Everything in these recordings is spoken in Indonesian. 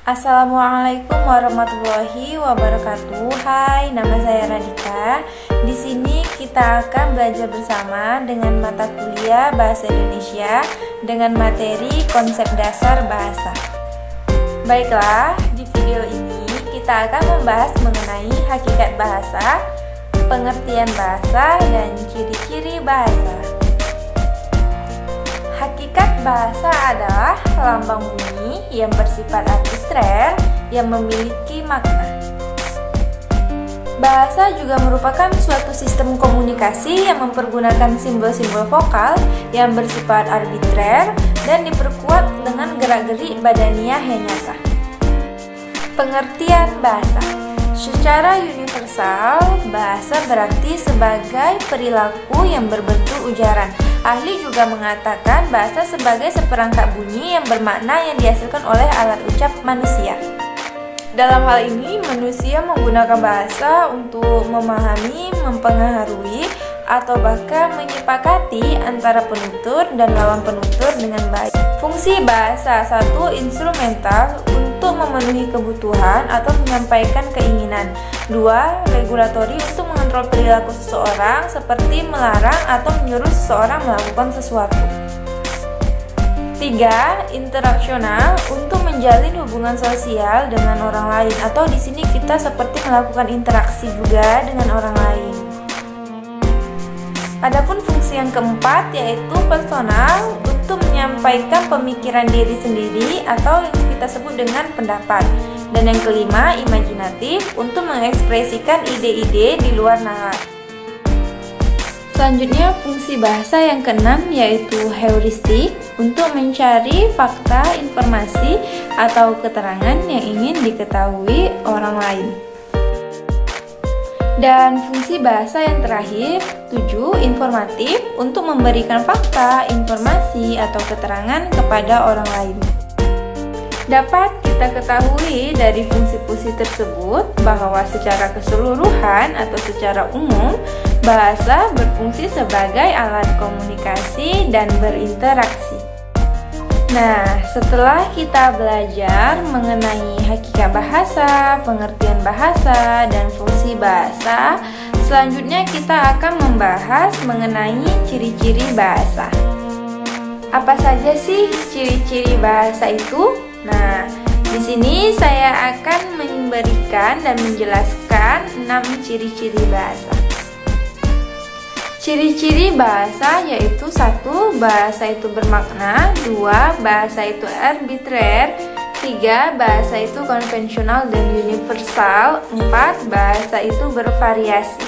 Assalamualaikum warahmatullahi wabarakatuh. Hai, nama saya Radika. Di sini kita akan belajar bersama dengan mata kuliah Bahasa Indonesia dengan materi konsep dasar bahasa. Baiklah, di video ini kita akan membahas mengenai hakikat bahasa, pengertian bahasa, dan ciri-ciri bahasa. Hakikat bahasa adalah lambang bunyi yang bersifat arbitrer yang memiliki makna. Bahasa juga merupakan suatu sistem komunikasi yang mempergunakan simbol-simbol vokal yang bersifat arbitrer dan diperkuat dengan gerak-gerik badaniah yang nyata. Pengertian bahasa. Secara universal, bahasa berarti sebagai perilaku yang berbentuk ujaran. Ahli juga mengatakan bahasa sebagai seperangkat bunyi yang bermakna yang dihasilkan oleh alat ucap manusia. Dalam hal ini, manusia menggunakan bahasa untuk memahami, mempengaruhi, atau bahkan menyepakati antara penutur dan lawan penutur dengan baik. Fungsi bahasa: 1. Instrumental untuk memenuhi kebutuhan atau menyampaikan keinginan. 2. Regulatori untuk mengontrol perilaku seseorang seperti melarang atau menyuruh seseorang melakukan sesuatu. 3. Interaksional untuk menjalin hubungan sosial dengan orang lain, atau di sini kita seperti melakukan interaksi juga dengan orang lain. Adapun fungsi yang keempat yaitu personal untuk menyampaikan pemikiran diri sendiri atau yang kita sebut dengan pendapat. Dan yang kelima, imajinatif untuk mengekspresikan ide-ide di luar nalar. Selanjutnya, fungsi bahasa yang keenam yaitu heuristik untuk mencari fakta, informasi, atau keterangan yang ingin diketahui orang lain. Dan fungsi bahasa yang terakhir, 7. Informatif untuk memberikan fakta, informasi, atau keterangan kepada orang lain. Dapat kita ketahui dari fungsi-fungsi tersebut bahwa secara keseluruhan atau secara umum, bahasa berfungsi sebagai alat komunikasi dan berinteraksi. Nah, setelah kita belajar mengenai hakikat bahasa, pengertian bahasa, dan fungsi bahasa, selanjutnya kita akan membahas mengenai ciri-ciri bahasa. Apa saja sih ciri-ciri bahasa itu? Nah, di sini saya akan memberikan dan menjelaskan 6 ciri-ciri bahasa. Ciri-ciri bahasa yaitu 1. Bahasa itu bermakna. 2. Bahasa itu arbitrer. 3. Bahasa itu konvensional dan universal. 4. Bahasa itu bervariasi.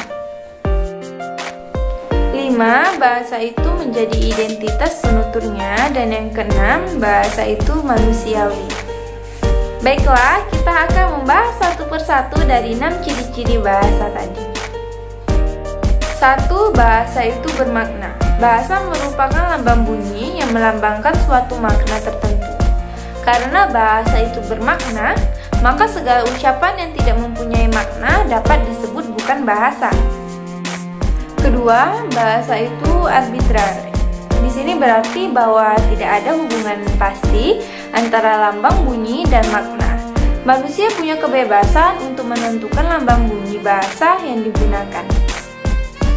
5. Bahasa itu menjadi identitas penuturnya. Dan yang ke-6, bahasa itu manusiawi. Baiklah, kita akan membahas satu persatu dari 6 ciri-ciri bahasa tadi. 1. Bahasa itu bermakna. Bahasa merupakan lambang bunyi yang melambangkan suatu makna tertentu. Karena bahasa itu bermakna, maka segala ucapan yang tidak mempunyai makna dapat disebut bukan bahasa. Kedua, bahasa itu arbitrer. Di sini berarti bahwa tidak ada hubungan pasti antara lambang bunyi dan makna. Manusia punya kebebasan untuk menentukan lambang bunyi bahasa yang digunakan.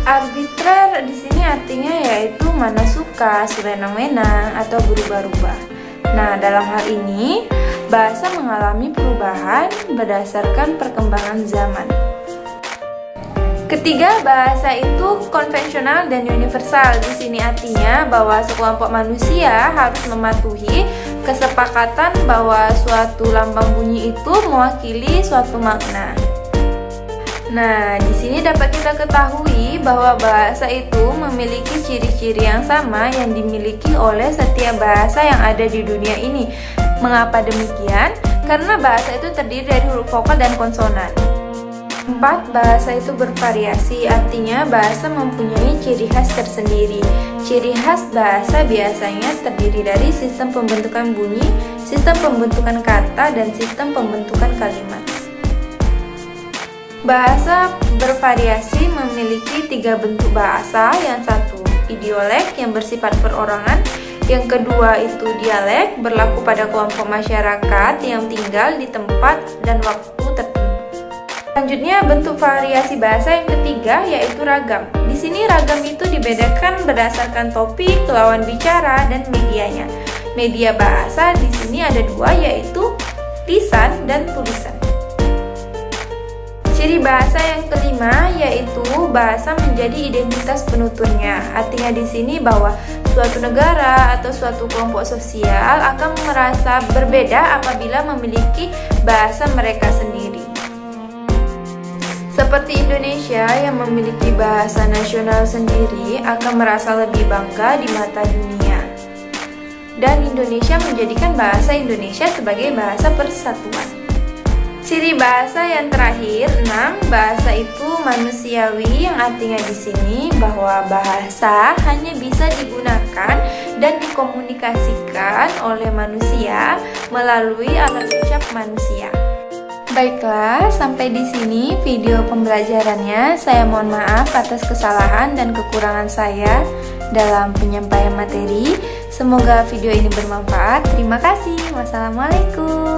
Arbitrer di sini artinya yaitu mana suka, sewenang-wenang, atau berubah-ubah. Nah, dalam hal ini, bahasa mengalami perubahan berdasarkan perkembangan zaman. Ketiga, bahasa itu konvensional dan universal. Di sini artinya bahwa sekelompok manusia harus mematuhi kesepakatan bahwa suatu lambang bunyi itu mewakili suatu makna. Nah, di sini dapat kita ketahui bahwa bahasa itu memiliki ciri-ciri yang sama yang dimiliki oleh setiap bahasa yang ada di dunia ini. Mengapa demikian? Karena bahasa itu terdiri dari huruf vokal dan konsonan. 4. Bahasa itu bervariasi, artinya bahasa mempunyai ciri khas tersendiri. Ciri khas bahasa biasanya terdiri dari sistem pembentukan bunyi, sistem pembentukan kata, dan sistem pembentukan kalimat. Bahasa bervariasi memiliki 3 bentuk bahasa. Yang satu, idiolek yang bersifat perorangan, Yang kedua itu dialek, berlaku pada kelompok masyarakat yang tinggal di tempat dan waktu tertentu. Selanjutnya, bentuk variasi bahasa yang ketiga yaitu ragam. Di sini ragam itu dibedakan berdasarkan topik, lawan bicara, dan medianya. Media bahasa di sini ada dua, yaitu lisan dan tulisan. Ciri bahasa yang kelima yaitu bahasa menjadi identitas penuturnya. Artinya di sini bahwa suatu negara atau suatu kelompok sosial akan merasa berbeda apabila memiliki bahasa mereka sendiri. Seperti Indonesia yang memiliki bahasa nasional sendiri akan merasa lebih bangga di mata dunia. Dan Indonesia menjadikan bahasa Indonesia sebagai bahasa persatuan. Ciri bahasa yang terakhir, 6, bahasa itu manusiawi, yang artinya di sini bahwa bahasa hanya bisa digunakan dan dikomunikasikan oleh manusia melalui alat ucap manusia. Baiklah, sampai di sini video pembelajarannya. Saya mohon maaf atas kesalahan dan kekurangan saya dalam penyampaian materi. Semoga video ini bermanfaat. Terima kasih. Wassalamualaikum.